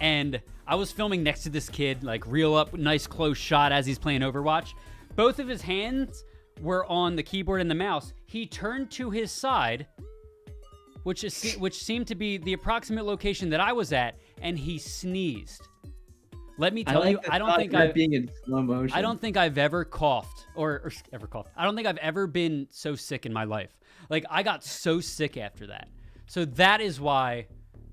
And I was filming next to this kid, like reel up, nice close shot as he's playing Overwatch. Both of his hands were on the keyboard and the mouse. He turned to his side, which seemed to be the approximate location that I was at, and he sneezed. Let me tell you, I don't think I've ever coughed or ever coughed. I don't think I've ever been so sick in my life. Like I got so sick after that. So that is why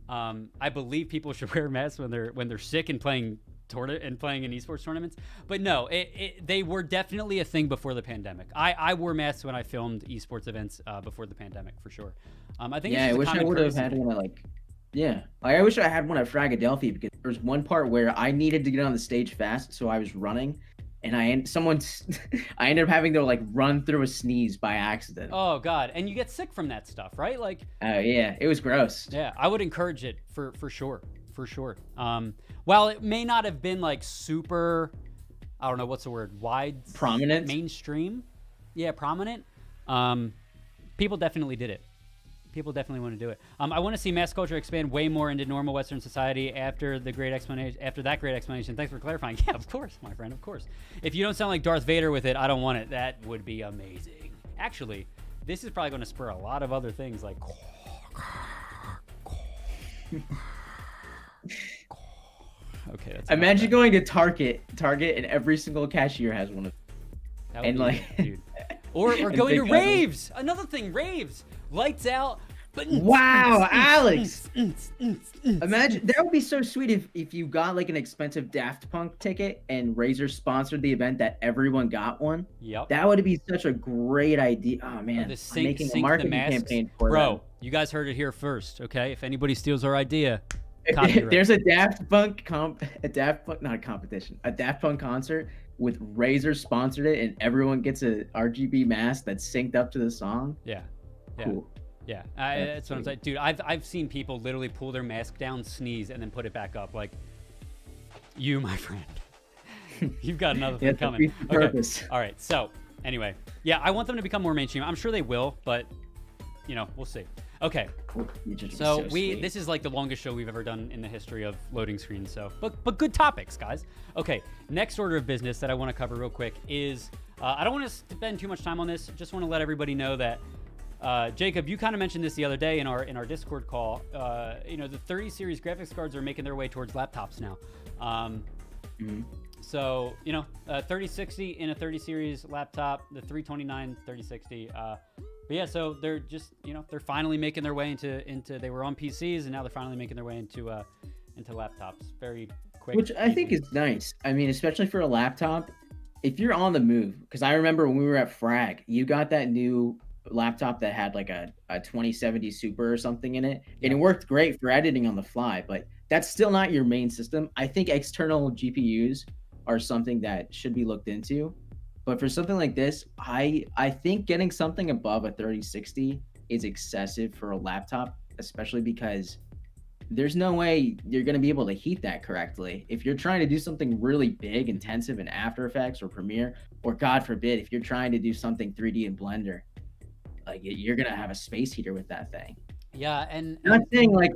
I believe people should wear masks when they're sick and playing in esports tournaments. But no, they were definitely a thing before the pandemic. I wore masks when I filmed esports events before the pandemic for sure. I think I wish I would have had one I wish I had one at Fragadelphia because there was one part where I needed to get on the stage fast, so I was running, and I ended up having to like run through a sneeze by accident. Oh God, and you get sick from that stuff, right? Like yeah, it was gross. Yeah, I would encourage it for sure. While it may not have been like super, I don't know what's the word, prominent, mainstream, prominent. People definitely did it. People definitely want to do it. I want to see mass culture expand way more into normal Western society after that great explanation. Thanks for clarifying. Yeah, of course, my friend, of course. If you don't sound like Darth Vader with it, I don't want it. That would be amazing. Actually, this is probably going to spur a lot of other things like Okay, that's Imagine going to Target, and every single cashier has one of that and would be, like dude. Or and going to pick up- raves. Another thing, raves. Lights out. But Wow, Alex! Imagine that would be so sweet if you got like an expensive Daft Punk ticket and Razer sponsored the event that everyone got one. Yep. That would be such a great idea. Oh man, I'm making a marketing campaign for Bro, them. you guys heard it here first, okay? If anybody steals our idea, There's a Daft Punk not competition, a Daft Punk concert with Razer sponsored it, and everyone gets a RGB mask that's synced up to the song. Yeah. Cool. Yeah, that's what I'm saying, dude. I've seen people literally pull their mask down, sneeze, and then put it back up. Like, you, my friend, you've got another thing coming. Okay. All right. So anyway, yeah, I want them to become more mainstream. I'm sure they will, but we'll see. Okay. So this is like the longest show we've ever done in the history of loading screens. So, but good topics, guys. Okay. Next order of business that I want to cover real quick is I don't want to spend too much time on this. Just want to let everybody know that. Jacob, you kind of mentioned this the other day in our Discord call. The 30 series graphics cards are making their way towards laptops now. So 3060 in a 30 series laptop, the 329 3060. But yeah, so they're just they're finally making their way into they were on PCs and now they're finally making their way into laptops. Very quick. Which I think is nice. I mean, especially for a laptop, if you're on the move. Because I remember when we were at Frag, you got that new laptop that had like a 2070 Super or something in it, and it worked great for editing on the fly, but that's still not your main system. I think external GPUs are something that should be looked into, but for something like this, I think getting something above a 3060 is excessive for a laptop, especially because there's no way you're going to be able to heat that correctly if you're trying to do something really big, intensive in After Effects or Premiere, or God forbid if you're trying to do something 3D in Blender. Like, you're gonna have a space heater with that thing. Yeah, and I'm not saying like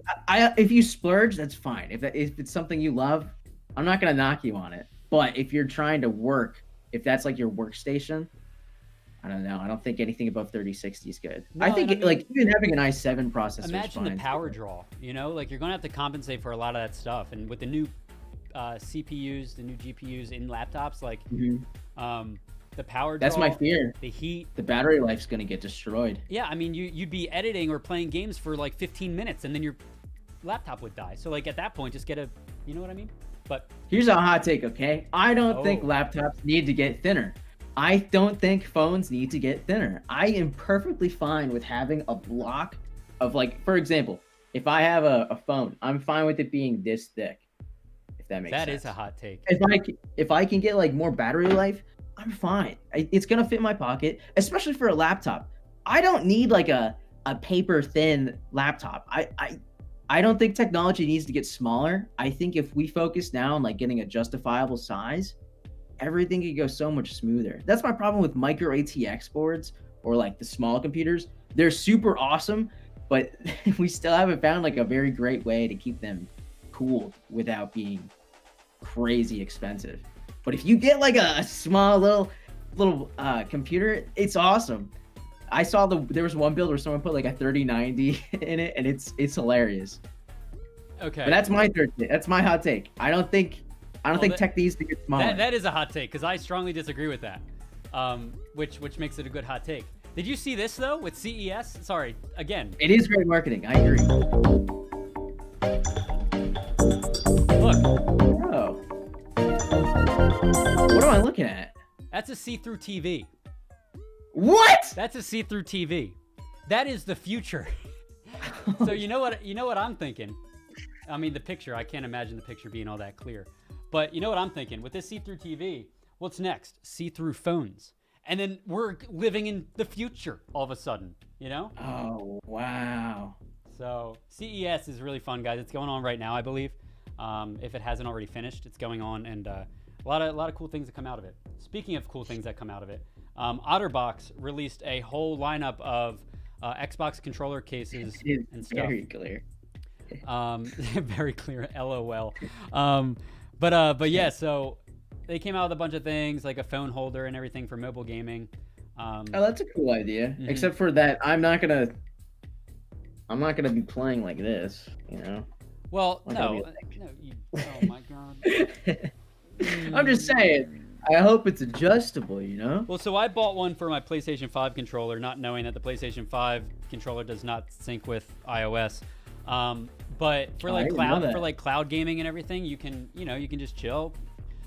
if you splurge, that's fine. If it's something you love, I'm not gonna knock you on it. But if you're trying to work, if that's like your workstation, I don't know. I don't think anything above 3060 is good. No, I think even having an i7 processor. Imagine the power draw. Like you're gonna have to compensate for a lot of that stuff, and with the new CPUs, the new GPUs in laptops, like the power draw, that's my fear. The heat, the battery life's gonna get destroyed. Yeah, I mean, you'd be editing or playing games for like 15 minutes, and then your laptop would die. So like at that point, just get you know what I mean? But here's a hot take, okay? I don't think laptops need to get thinner. I don't think phones need to get thinner. I am perfectly fine with having a block of, like, for example, if I have a phone, I'm fine with it being this thick. If that makes sense. That is a hot take. If I can get like more battery life, I'm fine. It's gonna fit my pocket, especially for a laptop. I don't need like a paper thin laptop. I don't think technology needs to get smaller. I think if we focus now on like getting a justifiable size, everything could go so much smoother. That's my problem with micro ATX boards or like the small computers. They're super awesome, but we still haven't found like a very great way to keep them cool without being crazy expensive. But if you get like a small little computer, it's awesome. I saw there was one build where someone put like a 3090 in it, and it's hilarious. Okay, but that's my hot take. I don't think tech needs to get smaller. That is a hot take because I strongly disagree with that. Which makes it a good hot take. Did you see this though with CES? Sorry, again. It is great marketing. I agree. Look. Oh. What am I looking at? That's a see-through TV. What? That's a see-through TV. That is the future. So you know what I'm thinking? I mean, the picture, I can't imagine the picture being all that clear. But you know what I'm thinking? With this see-through TV, what's next? See-through phones. And then we're living in the future all of a sudden, you know? Oh, wow. So CES is really fun, guys. It's going on right now, I believe. If it hasn't already finished, it's going on, and a lot of cool things that come out of it. Speaking of cool things that come out of it, OtterBox released a whole lineup of Xbox controller cases and stuff. Very clear. Very clear. LOL. But yeah, so they came out with a bunch of things like a phone holder and everything for mobile gaming. Oh, that's a cool idea. Mm-hmm. Except for that, I'm not gonna be playing like this, you know. Well, Like, no, oh my god. I'm just saying. I hope it's adjustable, you know? Well, so I bought one for my PlayStation 5 controller, not knowing that the PlayStation 5 controller does not sync with iOS. But for cloud gaming and everything, you can just chill,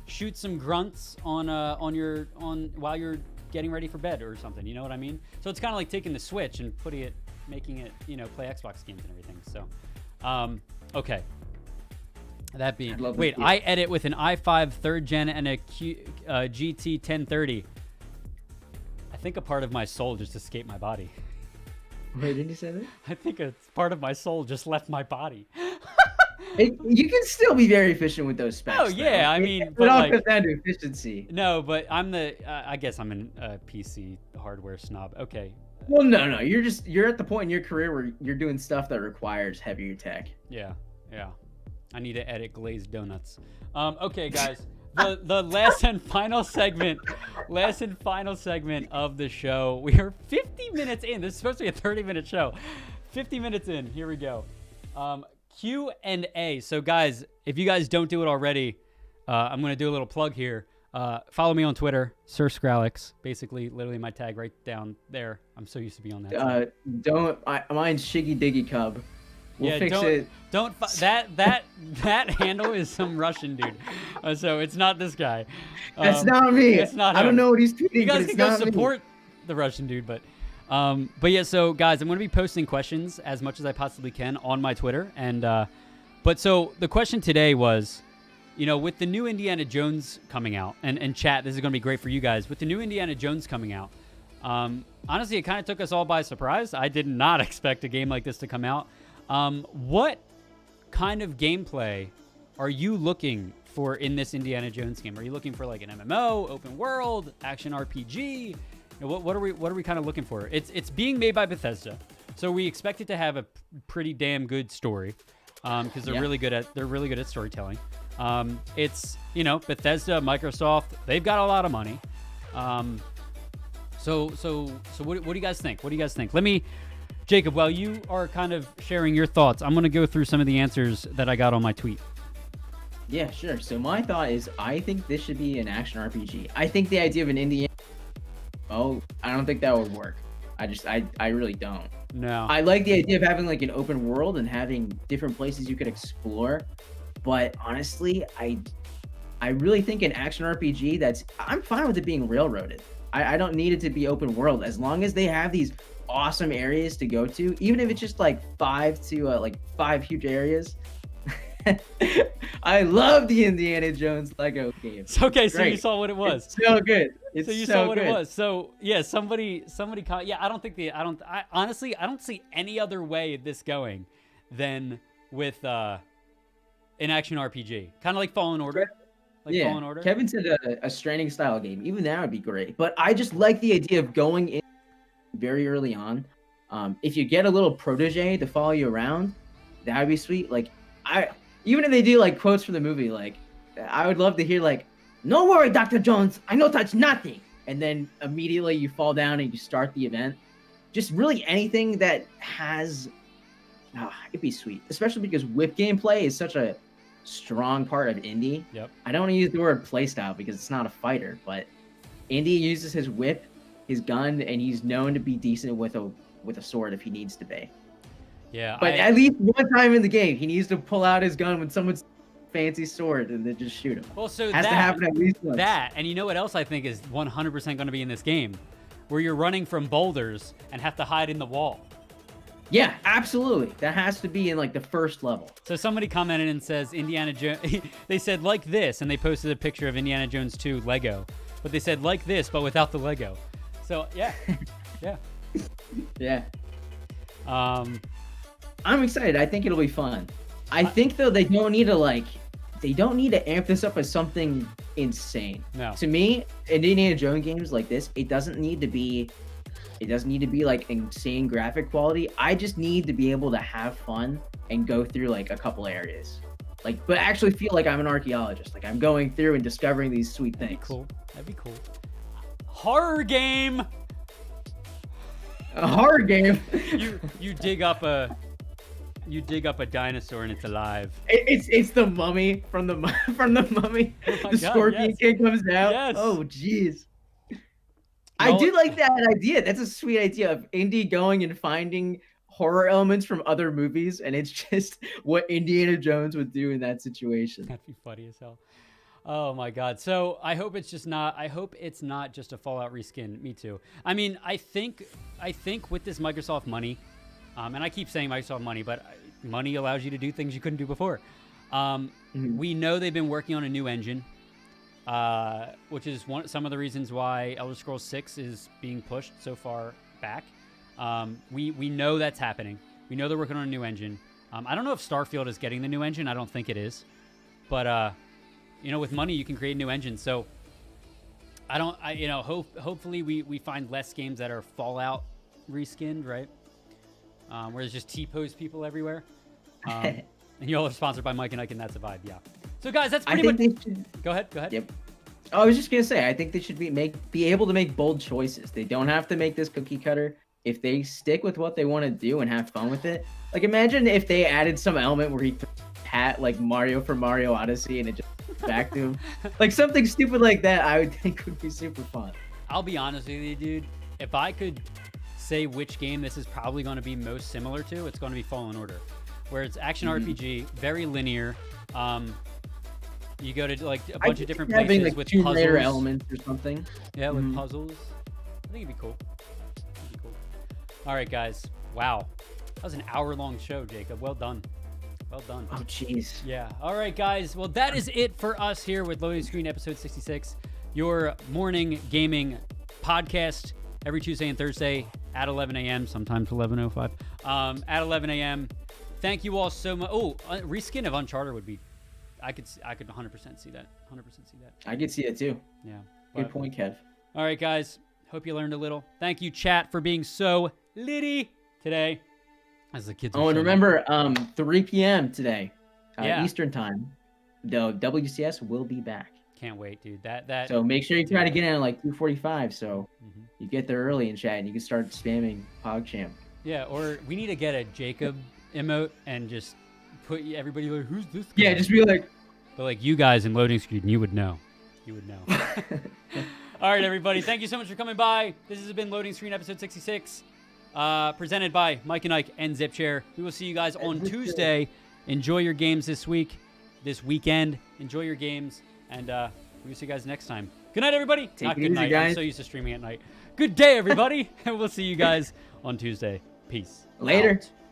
shoot some grunts on while you're getting ready for bed or something. You know what I mean? So it's kind of like taking the Switch and making it play Xbox games and everything. So, okay. That being, wait, I edit with an i5 3rd gen and a GT 1030. I think a part of my soul just escaped my body. Wait, didn't you say that? I think a part of my soul just left my body. You can still be very efficient with those specs. Oh yeah, I mean, it all comes down to efficiency. No, but I guess I'm a PC hardware snob. Okay. Well, no, you're at the point in your career where you're doing stuff that requires heavier tech. Yeah. I need to edit glazed donuts. Okay, guys. The last and final segment of the show. We are 50 minutes in. This is supposed to be a 30-minute show. 50 minutes in. Here we go. Q&A. So, guys, if you guys don't do it already, I'm going to do a little plug here. Follow me on Twitter, Sir Scrallix. Basically, literally my tag right down there. I'm so used to be on that. Mine's Shiggy Diggy Cub. We'll fix it. That handle is some Russian dude. So it's not this guy. That's not me. It's not him. I don't know what he's tweeting. You guys can go support the Russian dude, but yeah. So guys, I'm going to be posting questions as much as I possibly can on my Twitter, and but so the question today was, with the new Indiana Jones coming out, and chat, this is going to be great for you guys. With the new Indiana Jones coming out, honestly, it kind of took us all by surprise. I did not expect a game like this to come out. What kind of gameplay are you looking for in this Indiana Jones game? Are you looking for like an MMO, open world, action RPG? What are we kind of looking for? It's being made by Bethesda, so we expect it to have a pretty damn good story, because they're really good at storytelling. It's Bethesda, Microsoft, they've got a lot of money. So what do you guys think? Let me. Jacob, while you are kind of sharing your thoughts, I'm going to go through some of the answers that I got on my tweet. Yeah, sure. So my thought is, I think this should be an action RPG. I think the idea of an Indiana... I don't think that would work. I really don't. No. I like the idea of having like an open world and having different places you could explore. But honestly, I really think an action RPG I'm fine with it being railroaded. I don't need it to be open world, as long as they have these awesome areas to go to, even if it's just like 5 huge areas. I love the Indiana Jones Lego games. Okay, so you saw what it was. It's so good. Saw what it was. So yeah, somebody yeah, I honestly don't see any other way of this going than with an action RPG. Kind of like Fallen Order. Fallen Order. Kevin said a Stranding style game. Even that would be great. But I just like the idea of going in very early on. If you get a little protege to follow you around, that would be sweet. Like, even if they do like quotes from the movie, like, I would love to hear like, "No worry, Dr. Jones, I no touch nothing," and then immediately you fall down and you start the event. Just really anything that has, it'd be sweet. Especially because whip gameplay is such a strong part of indie. Yep. I don't want to use the word playstyle because it's not a fighter, but Indy uses his whip, his gun, and he's known to be decent with a sword if he needs to be. Yeah. But at least one time in the game, he needs to pull out his gun when someone's fancy sword and then just shoot him. Well, so has to happen at least once. And you know what else I think is 100% going to be in this game, where you're running from boulders and have to hide in the wall. Yeah, absolutely. That has to be in like the first level. So somebody commented and says Indiana Jones. They said like this, and they posted a picture of Indiana Jones 2 Lego, but they said like this, but without the Lego. So yeah, yeah, yeah. I'm excited. I think it'll be fun. I think though they don't need to amp this up as something insane. No. To me, Indiana Jones games like this, it doesn't need to be like insane graphic quality. I just need to be able to have fun and go through like a couple areas. Like, but actually feel like I'm an archaeologist. Like I'm going through and discovering these sweet things. That'd be cool. Horror game. A horror game. You dig up a You dig up a dinosaur and it's alive. It's the mummy from the mummy. Oh my The God, scorpion yes. kid comes out. Yes. Oh jeez. You know- I do like that idea. That's a sweet idea of Indy going and finding horror elements from other movies, and it's just what Indiana Jones would do in that situation. That'd be funny as hell. Oh my God. So I hope it's not just a Fallout reskin. Me too. I mean, I think with this Microsoft money, and I keep saying Microsoft money, but money allows you to do things you couldn't do before. We know they've been working on a new engine, which is some of the reasons why Elder Scrolls 6 is being pushed so far back. We know that's happening. We know they're working on a new engine. I don't know if Starfield is getting the new engine. I don't think it is. But, with money, you can create new engines. So hopefully we find less games that are Fallout reskinned, right? Where there's just T-pose people everywhere. And y'all are sponsored by Mike and Ike, and that's a vibe, yeah. So guys, that's pretty much. Go ahead. Yep. I was just gonna say, I think they should be able to make bold choices. They don't have to make this cookie cutter. If they stick with what they want to do and have fun with it, like imagine if they added some element where he throws a hat like Mario from Mario Odyssey and it just back to him, like something stupid like that. I would think would be super fun. I'll be honest with you, dude. If I could say which game this is probably going to be most similar to, it's going to be Fallen Order, where it's action RPG, very linear. You go to like a bunch of different places like with Tomb Raider puzzles. elements or something. Yeah, with puzzles. I think it'd be cool. All right, guys. Wow. That was an hour-long show, Jacob. Well done. Well done. Oh, jeez. Yeah. All right, guys. Well, that is it for us here with Loading Screen episode 66, your morning gaming podcast every Tuesday and Thursday at 11 a.m., sometimes 11:05, at 11 a.m. Thank you all so much. Oh, reskin of Uncharted would be, I could 100% see that. 100% see that. I could see it too. Yeah. Good point, Kev. All right, guys. Hope you learned a little. Thank you, chat, for being so litty today. As the kids. Oh, and remember, 3 p.m. today, Yeah. Eastern time. The WCS will be back. Can't wait, dude. That. So make sure you try to get in at like 2:45, so you get there early in chat and you can start spamming PogChamp. Yeah, or we need to get a Jacob emote and just put everybody like, who's this guy? Yeah, just be like. But like you guys in Loading Screen, you would know. You would know. All right, everybody. Thank you so much for coming by. This has been Loading Screen episode 66, presented by Mike and Ike and ZipChair. We will see you guys on Tuesday. Enjoy your games this weekend. Enjoy your games, and we'll see you guys next time. Good night, everybody. Take it good easy, night. guys. I'm so used to streaming at night. Good day, everybody, and we'll see you guys on Tuesday. Peace. Later. Out.